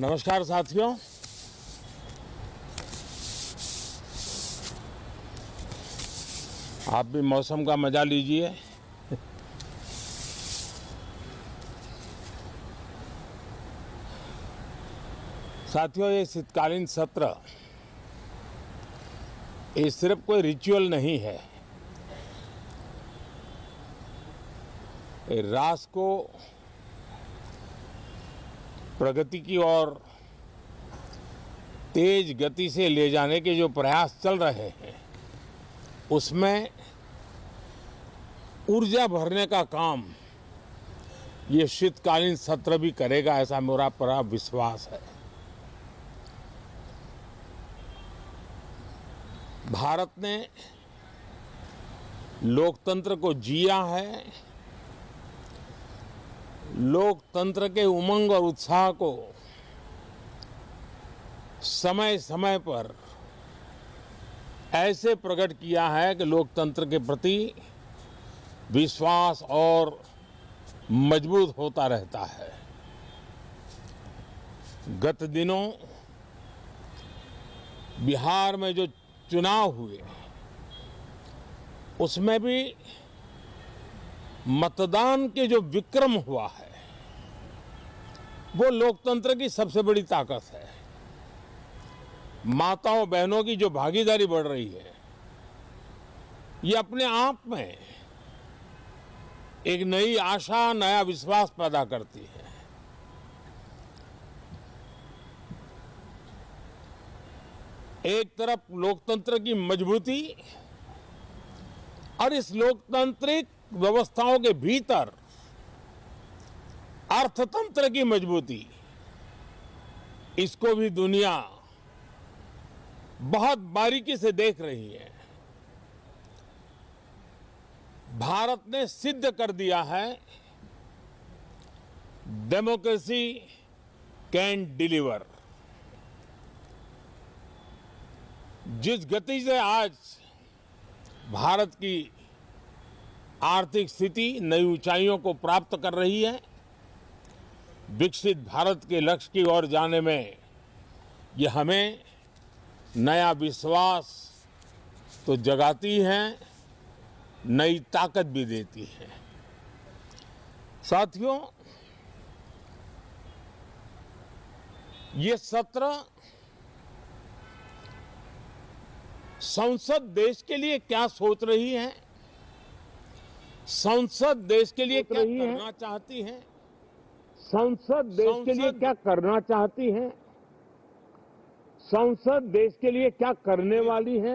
नमस्कार साथियों। आप भी मौसम का मजा लीजिए। साथियों, ये शीतकालीन सत्र ये सिर्फ कोई रिचुअल नहीं है। ये राष्ट्र को प्रगति की ओर तेज गति से ले जाने के जो प्रयास चल रहे हैं उसमें ऊर्जा भरने का काम ये शीतकालीन सत्र भी करेगा, ऐसा मेरा पूरा विश्वास है। भारत ने लोकतंत्र को जिया है, लोकतंत्र के उमंग और उत्साह को समय समय पर ऐसे प्रकट किया है कि लोकतंत्र के प्रति विश्वास और मजबूत होता रहता है। गत दिनों बिहार में जो चुनाव हुए उसमें भी मतदान के जो विक्रम हुआ है वो लोकतंत्र की सबसे बड़ी ताकत है। माताओं बहनों की जो भागीदारी बढ़ रही है ये अपने आप में एक नई आशा, नया विश्वास पैदा करती है। एक तरफ लोकतंत्र की मजबूती और इस लोकतांत्रिक व्यवस्थाओं के भीतर अर्थतंत्र की मजबूती, इसको भी दुनिया बहुत बारीकी से देख रही है। भारत ने सिद्ध कर दिया है डेमोक्रेसी कैन डिलीवर। जिस गति से आज भारत की आर्थिक स्थिति नई ऊंचाइयों को प्राप्त कर रही है, विकसित भारत के लक्ष्य की ओर जाने में ये हमें नया विश्वास तो जगाती है, नई ताकत भी देती है। साथियों, ये सत्र संसद देश के लिए क्या सोच रही है, संसद देश के लिए क्या करना चाहती है, संसद देश के लिए क्या करना चाहती है, संसद देश के लिए क्या करने वाली है।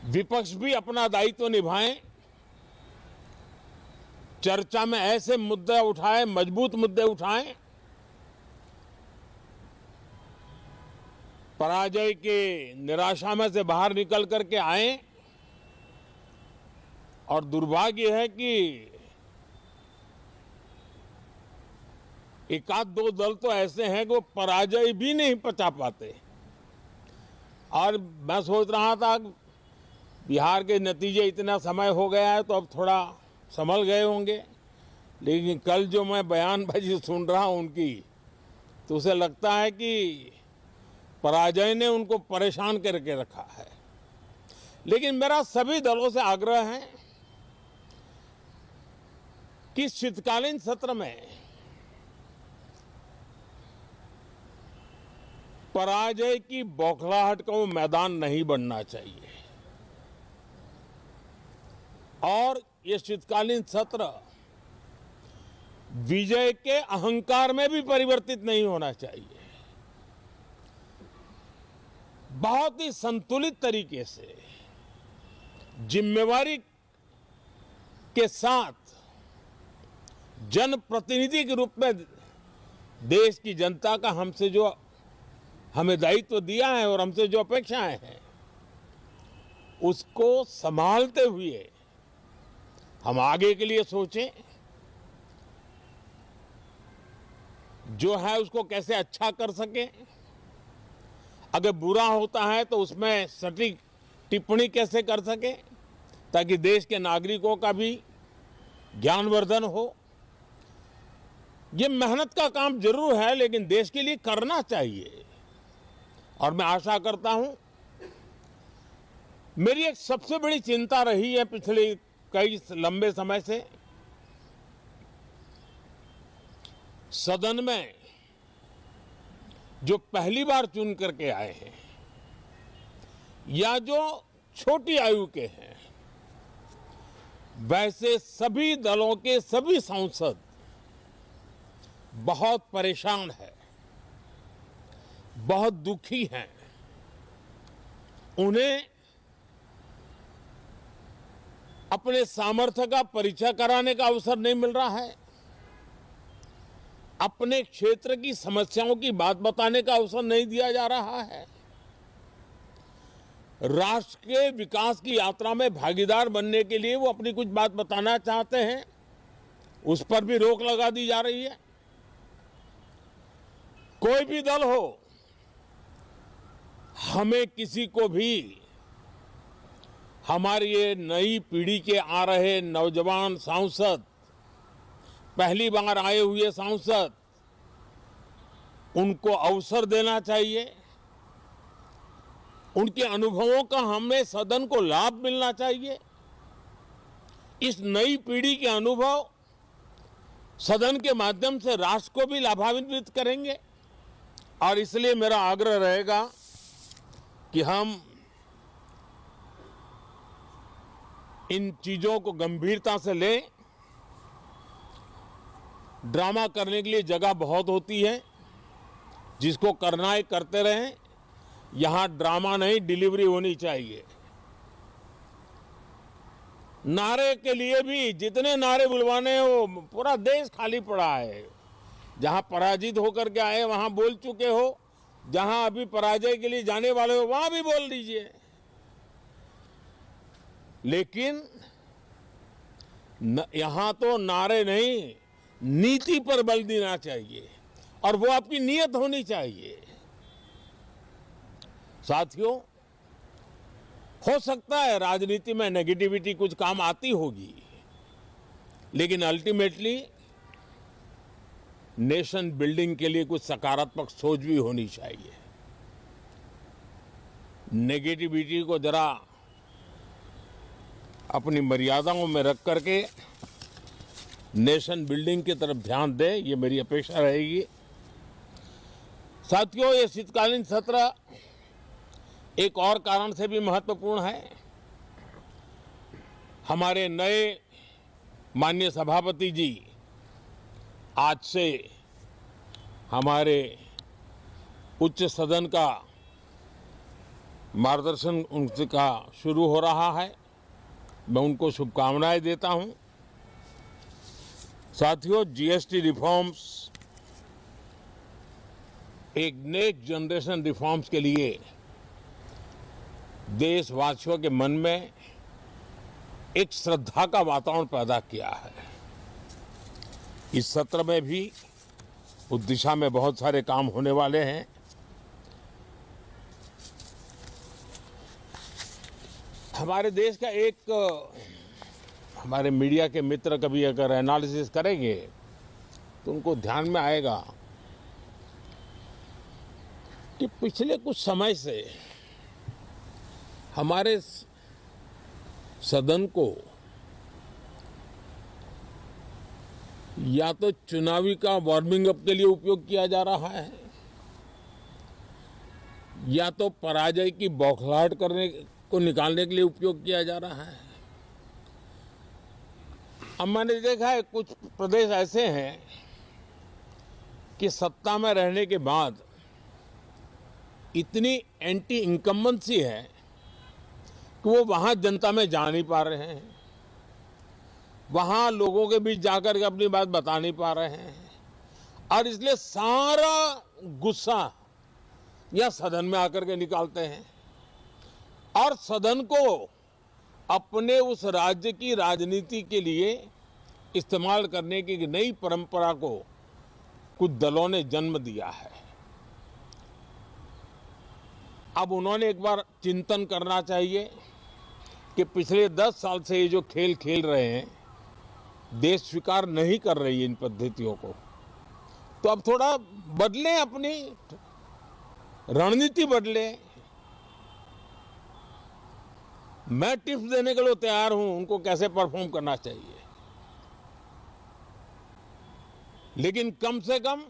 विपक्ष भी अपना दायित्व निभाएं, चर्चा में ऐसे मुद्दे उठाएं, मजबूत मुद्दे उठाएं, पराजय के निराशा में से बाहर निकल करके आए। और दुर्भाग्य है कि एक आध दो दल तो ऐसे हैं कि वो पराजय भी नहीं पचा पाते। और मैं सोच रहा था बिहार के नतीजे इतना समय हो गया है तो अब थोड़ा संभल गए होंगे, लेकिन कल जो मैं बयानबाजी सुन रहा हूं उनकी, तो उसे लगता है कि पराजय ने उनको परेशान करके रखा है। लेकिन मेरा सभी दलों से आग्रह है कि शीतकालीन सत्र में पराजय की बौखलाहट का वो मैदान नहीं बनना चाहिए। और ये शीतकालीन सत्र विजय के अहंकार में भी परिवर्तित नहीं होना चाहिए। बहुत ही संतुलित तरीके से जिम्मेवारी के साथ जनप्रतिनिधि के रूप में देश की जनता का हमसे जो हमें दायित्व दिया है और हमसे जो अपेक्षाएं हैं उसको संभालते हुए हम आगे के लिए सोचें, जो है उसको कैसे अच्छा कर सकें। अगर बुरा होता है तो उसमें सटीक टिप्पणी कैसे कर सके ताकि देश के नागरिकों का भी ज्ञानवर्धन हो। ये मेहनत का काम जरूर है, लेकिन देश के लिए करना चाहिए। और मैं आशा करता हूं, मेरी एक सबसे बड़ी चिंता रही है पिछले कई लंबे समय से, सदन में जो पहली बार चुन करके आए हैं या जो छोटी आयु के हैं, वैसे सभी दलों के सभी सांसद बहुत परेशान हैं, बहुत दुखी हैं। उन्हें अपने सामर्थ्य का परिचय कराने का अवसर नहीं मिल रहा है, अपने क्षेत्र की समस्याओं की बात बताने का अवसर नहीं दिया जा रहा है, राष्ट्र के विकास की यात्रा में भागीदार बनने के लिए वो अपनी कुछ बात बताना चाहते हैं, उस पर भी रोक लगा दी जा रही है। कोई भी दल हो, हमें किसी को भी हमारी ये नई पीढ़ी के आ रहे नौजवान सांसद, पहली बार आए हुए सांसद, उनको अवसर देना चाहिए। उनके अनुभवों का हमें सदन को लाभ मिलना चाहिए। इस नई पीढ़ी के अनुभव सदन के माध्यम से राष्ट्र को भी लाभान्वित करेंगे। और इसलिए मेरा आग्रह रहेगा कि हम इन चीजों को गंभीरता से लें। ड्रामा करने के लिए जगह बहुत होती है, जिसको करना है करते रहें। यहां ड्रामा नहीं, डिलीवरी होनी चाहिए। नारे के लिए भी जितने नारे बुलवाने हैं, वो पूरा देश खाली पड़ा है। जहां पराजित होकर के आए वहां बोल चुके हो, जहां अभी पराजय के लिए जाने वाले हो वहां भी बोल दीजिए। लेकिन यहां तो नारे नहीं, नीति पर बल देना चाहिए, और वो आपकी नीयत होनी चाहिए। साथियों, हो सकता है राजनीति में नेगेटिविटी कुछ काम आती होगी, लेकिन अल्टीमेटली नेशन बिल्डिंग के लिए कुछ सकारात्मक सोच भी होनी चाहिए। नेगेटिविटी को जरा अपनी मर्यादाओं में रख करके नेशन बिल्डिंग की तरफ ध्यान दें, ये मेरी अपेक्षा रहेगी। साथियों, ये शीतकालीन सत्र एक और कारण से भी महत्वपूर्ण है। हमारे नए माननीय सभापति जी आज से हमारे उच्च सदन का मार्गदर्शन उनका शुरू हो रहा है। मैं उनको शुभकामनाएं देता हूं। साथियों, जीएसटी रिफॉर्म्स एक नेक्स्ट जनरेशन रिफॉर्म्स के लिए देशवासियों के मन में एक श्रद्धा का वातावरण पैदा किया है। इस सत्र में भी उस दिशा में बहुत सारे काम होने वाले हैं। हमारे देश का एक हमारे मीडिया के मित्र कभी अगर एनालिसिस करेंगे तो उनको ध्यान में आएगा कि पिछले कुछ समय से हमारे सदन को या तो चुनावी का वार्मिंग अप के लिए उपयोग किया जा रहा है, या तो पराजय की बौखलाहट करने को निकालने के लिए उपयोग किया जा रहा है। अब मैंने देखा है कुछ प्रदेश ऐसे हैं कि सत्ता में रहने के बाद इतनी एंटी इनकम्बेंसी है कि वो वहां जनता में जा नहीं पा रहे हैं, वहां लोगों के बीच जाकर के अपनी बात बता नहीं पा रहे हैं, और इसलिए सारा गुस्सा या सदन में आकर के निकालते हैं और सदन को अपने उस राज्य की राजनीति के लिए इस्तेमाल करने की नई परंपरा को कुछ दलों ने जन्म दिया है। अब उन्होंने एक बार चिंतन करना चाहिए कि पिछले 10 साल से ये जो खेल खेल रहे हैं, देश स्वीकार नहीं कर रही है इन पद्धतियों को। तो अब थोड़ा बदलें, अपनी रणनीति बदले। मैं टिप्स देने के लिए तैयार हूं उनको कैसे परफॉर्म करना चाहिए, लेकिन कम से कम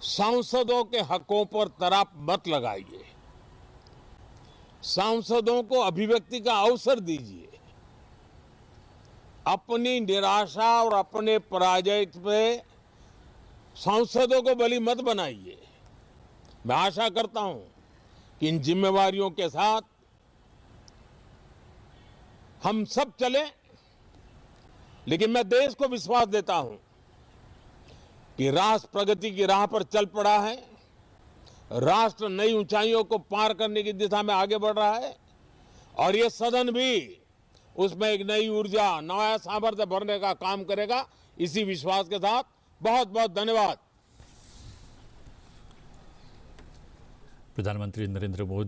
सांसदों के हकों पर तराप मत लगाइए। सांसदों को अभिव्यक्ति का अवसर दीजिए। अपनी निराशा और अपने पराजय पे सांसदों को बलि मत बनाइए। मैं आशा करता हूं कि इन जिम्मेवारियों के साथ हम सब चलें, लेकिन मैं देश को विश्वास देता हूं कि राष्ट्र प्रगति की राह पर चल पड़ा है। राष्ट्र नई ऊंचाइयों को पार करने की दिशा में आगे बढ़ रहा है और ये सदन भी उसमें एक नई ऊर्जा, नया सामर्थ्य भरने का काम करेगा। इसी विश्वास के साथ बहुत बहुत धन्यवाद। प्रधानमंत्री नरेंद्र मोदी